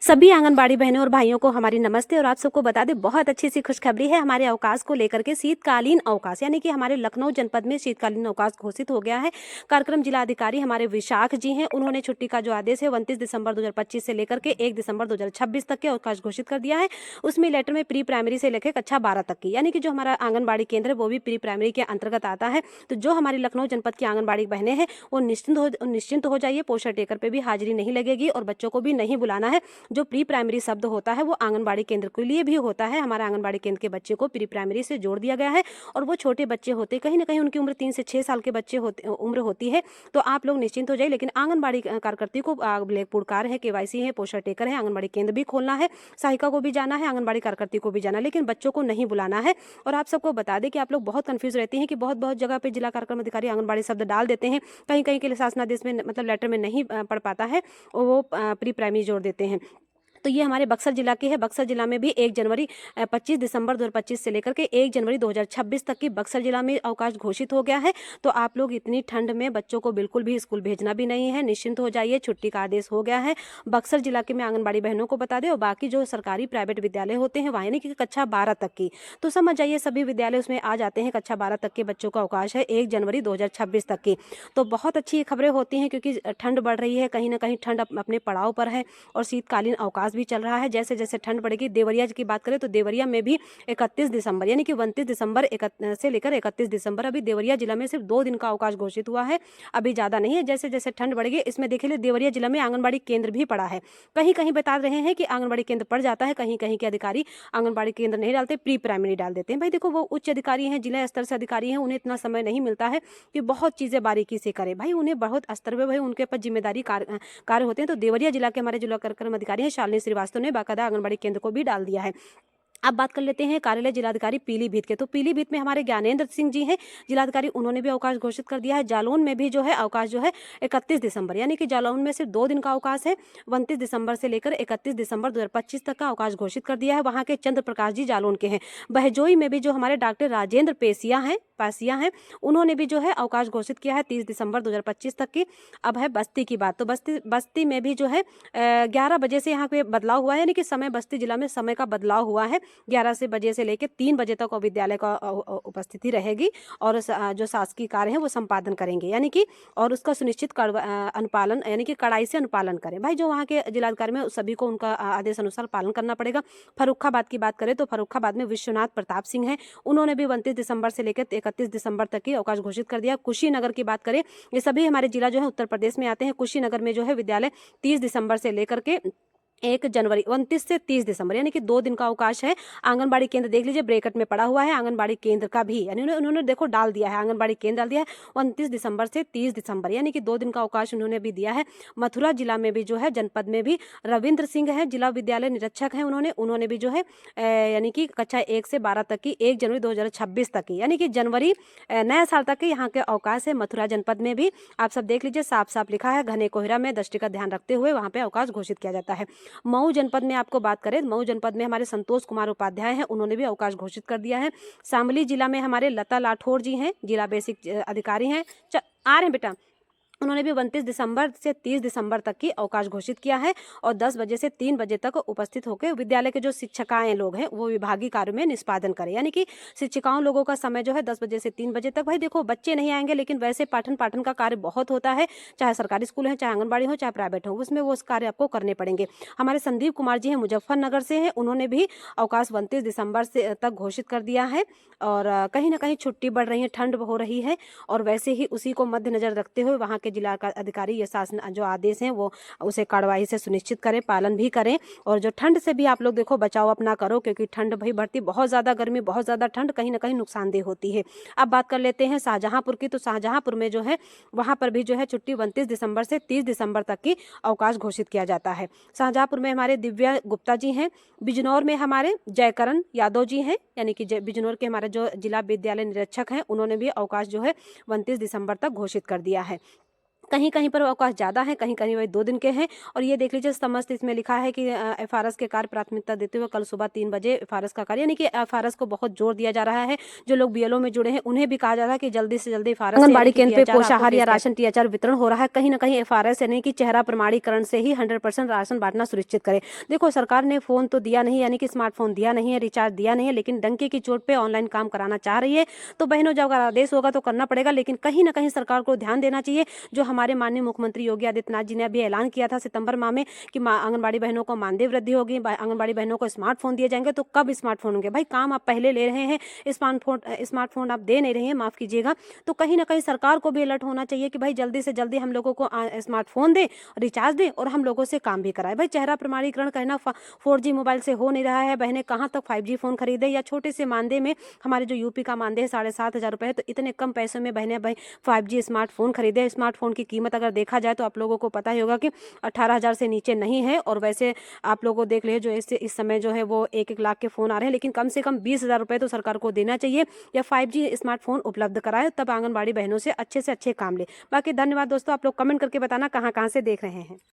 सभी आंगनबाड़ी बहनों और भाइयों को हमारी नमस्ते। और आप सबको बता दें, बहुत अच्छी सी खुशखबरी है हमारे अवकाश को लेकर के। शीतकालीन अवकाश यानी कि हमारे लखनऊ जनपद में शीतकालीन अवकाश घोषित हो गया है। कार्यक्रम जिलाधिकारी हमारे विशाख जी हैं, उन्होंने छुट्टी का जो आदेश है 29 दिसंबर 2025 से लेकर के 1 दिसंबर 2026 तक के अवकाश घोषित कर दिया है। उसमें लेटर में प्री प्राइमरी से लेकर कक्षा 12 तक की, यानी कि जो हमारा आंगनबाड़ी केंद्र है वो भी प्री प्राइमरी के अंतर्गत आता है। तो जो हमारी लखनऊ जनपद की आंगनबाड़ी बहनें हैं वो निश्चिंत हो जाइए। पोस्टर टेकर पे भी हाजिरी नहीं लगेगी और बच्चों को भी नहीं बुलाना है। जो प्री प्राइमरी शब्द होता है वो आंगनबाड़ी केंद्र के लिए भी होता है। हमारे आंगनबाड़ी केंद्र के बच्चे को प्री प्राइमरी से जोड़ दिया गया है। और वो छोटे बच्चे होते, कहीं ना कहीं उनकी उम्र 3 से 6 साल के बच्चे उम्र होती है। तो आप लोग निश्चिंत हो जाइए। लेकिन आंगनबाड़ी कार्यकर्ती को ब्लैक बोर्ड कार्य है, केवाईसी है, पोस्टर टेकर है, आंगनबाड़ी केंद्र भी खोलना है, सहायिका को भी जाना है, आंगनबाड़ी कार्यकर्ती को भी जाना है, लेकिन बच्चों को नहीं बुलाना है। और आप सबको बता दें कि आप लोग बहुत कंफ्यूज रहती हैं कि बहुत बहुत जगह पे जिला कार्यक्रम अधिकारी आंगनबाड़ी शब्द डाल देते हैं, कहीं कहीं के लिए शासनादेश में मतलब लेटर में नहीं पढ़ पाता है और वो प्री प्राइमरी जोड़ देते हैं। तो ये हमारे बक्सर जिला की है। बक्सर जिला में भी 1 जनवरी 25 दिसंबर 2025 से लेकर के 1 जनवरी 2026 तक की बक्सर जिला में अवकाश घोषित हो गया है। तो आप लोग इतनी ठंड में बच्चों को बिल्कुल भी स्कूल भेजना भी नहीं है, निश्चिंत हो जाइए। छुट्टी का आदेश हो गया है बक्सर जिला के में आंगनबाड़ी बहनों को बता दें। और बाकी जो सरकारी प्राइवेट विद्यालय होते हैं वहाँ यानी कि कक्षा 12 तक की, तो समझ जाइए सभी विद्यालय उसमें आ जाते हैं। कक्षा 12 तक के बच्चों का अवकाश है 1 जनवरी 2026 तक की। तो बहुत अच्छी खबरें होती हैं क्योंकि ठंड बढ़ रही है, कहीं ना कहीं ठंड अपने पड़ाव पर है और शीतकालीन अवकाश भी चल रहा है। जैसे जैसे ठंड बढ़ेगी, देवरिया की बात करें तो देवरिया में भी 31 दिसंबर यानी कि 29 दिसंबर से लेकर 31 दिसंबर अभी देवरिया जिला में सिर्फ 2 दिन का अवकाश घोषित हुआ है, अभी ज़्यादा नहीं है। जैसे जैसे ठंड बढ़ेगी, इसमें देखिए देवरिया जिला में आंगनबाड़ी केंद्र भी पड़ा है। कहीं कहीं बता रहे हैं कि आंगनबाड़ी केंद्र पड़ जाता है, कहीं कहीं के अधिकारी आंगनबाड़ी केंद्र नहीं डालते, प्री प्राइमरी डाल देते हैं। भाई देखो, वो उच्च अधिकारी हैं, जिला स्तर से अधिकारी हैं, उन्हें इतना समय नहीं मिलता है कि बहुत चीज़ें बारीकी से करें। भाई उन्हें बहुत स्तर पर भाई उनके ऊपर जिम्मेदारी कार्य होते हैं। तो देवरिया जिला के हमारे जिला कार्यक्रम अधिकारी हैं शालिनी श्रीवास्तव ने बाकायदा आंगनबाड़ी केंद्र को भी डाल दिया है। अब बात कर लेते हैं कार्यालय जिलाधिकारी पीलीभीत के। तो पीलीभीत में हमारे ज्ञानेंद्र सिंह जी हैं जिलाधिकारी, उन्होंने भी अवकाश घोषित कर दिया है। जालौन में भी जो है अवकाश जो है 31 दिसंबर यानी कि जालौन में सिर्फ 2 दिन का अवकाश है। 29 दिसंबर से लेकर 31 दिसंबर 2025 तक का अवकाश घोषित कर दिया है। वहाँ के चंद्र प्रकाश जी जालौन के हैं। बहजोई में भी जो हमारे डॉक्टर राजेंद्र पासिया हैं, उन्होंने भी जो है अवकाश घोषित किया है 30 दिसंबर 2025 तक की। अब है बस्ती की बात। तो बस्ती में भी जो है 11 बजे से यहाँ पे बदलाव हुआ है, यानी कि समय बस्ती जिला में समय का बदलाव हुआ है। 11 बजे से लेकर 3 बजे तक विद्यालय का उपस्थिति रहेगी और जो शासकीय कार्य है वो संपादन करेंगे, यानी कि और उसका सुनिश्चित अनुपालन यानी कि कड़ाई से अनुपालन करें। भाई जो वहाँ के जिलाधिकारी में सभी को उनका आदेश अनुसार पालन करना पड़ेगा। फर्रुखाबाद की बात करें तो फर्रुखाबाद में विश्वनाथ प्रताप सिंह हैं, उन्होंने भी 29 दिसंबर से लेकर 31 दिसंबर तक की अवकाश घोषित कर दिया। कुशीनगर की बात करें, ये सभी हमारे जिला जो है उत्तर प्रदेश में आते हैं। कुशीनगर में जो है विद्यालय 30 दिसंबर से लेकर के 1 जनवरी 29 से 30 दिसंबर यानी कि 2 दिन का अवकाश है। आंगनबाड़ी केंद्र देख लीजिए ब्रैकेट में पड़ा हुआ है, आंगनबाड़ी केंद्र का भी यानी उन्होंने देखो डाल दिया है, आंगनबाड़ी केंद्र डाल दिया है 29 दिसंबर से 30 दिसंबर यानी कि 2 दिन का अवकाश उन्होंने भी दिया है। मथुरा जिला में भी जो है जनपद में भी रविंद्र सिंह है, जिला विद्यालय निरीक्षक हैं, उन्होंने भी जो है यानी कि कक्षा 1 से 12 तक की 1 जनवरी 2026 तक की यानी कि जनवरी नया साल तक के यहाँ के अवकाश है। मथुरा जनपद में भी आप सब देख लीजिए, साफ साफ लिखा है, घने कोहरा में दृष्टि का ध्यान रखते हुए वहाँ पे अवकाश घोषित किया जाता है। मऊ जनपद में आपको बात करें, मऊ जनपद में हमारे संतोष कुमार उपाध्याय हैं, उन्होंने भी अवकाश घोषित कर दिया है। शामली जिला में हमारे लता लाठौर जी हैं, जिला बेसिक अधिकारी हैं, आ रहे हैं बेटा, उन्होंने भी 29 दिसंबर से 30 दिसंबर तक की अवकाश घोषित किया है और 10 बजे से 3 बजे तक उपस्थित होकर विद्यालय के जो शिक्षिकाएं लोग हैं वो विभागीय कार्य में निष्पादन करें, यानी कि शिक्षिकाओं लोगों का समय जो है 10 बजे से 3 बजे तक। भाई देखो, बच्चे नहीं आएंगे लेकिन वैसे पाठन का कार्य बहुत होता है, चाहे सरकारी स्कूल है, चाहे आंगनबाड़ी हो, चाहे प्राइवेट हो, उसमें वो कार्य आपको करने पड़ेंगे। हमारे संदीप कुमार जी हैं, मुजफ्फरनगर से हैं, उन्होंने भी अवकाश 29 दिसंबर से तक घोषित कर दिया है। और कहीं ना कहीं छुट्टी बढ़ रही है, ठंड हो रही है और वैसे ही उसी को मद्देनजर रखते हुए वहाँ के जिला का अधिकारी ये शासन जो आदेश हैं वो उसे कार्रवाई से सुनिश्चित करें, पालन भी करें। और जो ठंड से भी आप लोग देखो बचाव अपना करो, क्योंकि ठंड भाई बढ़ती, बहुत ज़्यादा गर्मी, बहुत ज़्यादा ठंड कहीं ना कहीं नुकसानदेह होती है। अब बात कर लेते हैं शाहजहाँपुर की। तो शाहजहाँपुर में जो है वहाँ पर भी जो है छुट्टी 29 दिसंबर से 30 दिसंबर तक की अवकाश घोषित किया जाता है। शाहजहाँपुर में हमारे दिव्या गुप्ता जी हैं, बिजनौर में हमारे जयकरण यादव जी हैं, यानी कि बिजनौर के हमारे जो जिला विद्यालय निरीक्षक हैं, उन्होंने भी अवकाश जो है 29 दिसंबर तक घोषित कर दिया है। कहीं कहीं पर अवकाश ज़्यादा है, कहीं कहीं वही 2 दिन के हैं। और ये देख लीजिए समस्त इसमें लिखा है कि एफआरएस के कार्य प्राथमिकता देते हुए कल सुबह 3 बजे एफआरएस का कार्य, यानी कि एफआरएस को बहुत जोर दिया जा रहा है। जो लोग बीएलओ में जुड़े हैं उन्हें भी कहा जा रहा है कि जल्दी से जल्दी एफआरएस आंगनबाड़ी केंद्र पे पोषाहार या राशन टीएचआर वितरण हो रहा है। कहीं ना कहीं एफआरएस यानी कि चेहरा प्रमाणीकरण से ही 100% राशन बांटना सुनिश्चित करें। देखो सरकार ने फोन तो दिया नहीं, यानी कि स्मार्टफोन दिया नहीं है, रिचार्ज दिया नहीं है, लेकिन डंके की चोट पे ऑनलाइन काम कराना चाह रही है। तो बहनों जब आदेश होगा तो करना पड़ेगा, लेकिन कहीं ना कहीं सरकार को ध्यान देना चाहिए। जो हमारे माननीय मुख्यमंत्री योगी आदित्यनाथ जी ने अभी ऐलान किया था सितंबर माह में कि आंगनबाड़ी बहनों को मानदेय वृद्धि होगी, आंगनबाड़ी बहनों को स्मार्टफोन दिए जाएंगे। तो कब स्मार्टफोन होंगे भाई? काम आप पहले ले रहे हैं, स्मार्टफोन आप दे नहीं रहे हैं, माफ कीजिएगा। तो कहीं ना कहीं सरकार को भी अलर्ट होना चाहिए कि भाई जल्दी से जल्दी हम लोगों को स्मार्टफोन दे, रिचार्ज दे और हम लोगों से काम भी कराए। भाई चेहरा प्रमाणीकरण कहना 4G मोबाइल से हो नहीं रहा है, बहनें कहाँ तक 5G फोन खरीदे, या छोटे से मानदेय में, हमारे जो यूपी का मानदेय 7,500 रुपए है, तो इतने कम पैसों में बहनें भाई 5G स्मार्टफोन खरीदे। स्मार्टफोन की कीमत अगर देखा जाए तो आप लोगों को पता ही होगा कि 18,000 से नीचे नहीं है। और वैसे आप लोगों को देख ले जो इस समय जो है वो 1-1 लाख के फोन आ रहे हैं, लेकिन कम से कम 20,000 रुपए तो सरकार को देना चाहिए या 5G स्मार्टफोन उपलब्ध कराए, तब आंगनबाड़ी बहनों से अच्छे काम ले। बाकी धन्यवाद दोस्तों, आप लोग कमेंट करके बताना कहाँ से देख रहे हैं।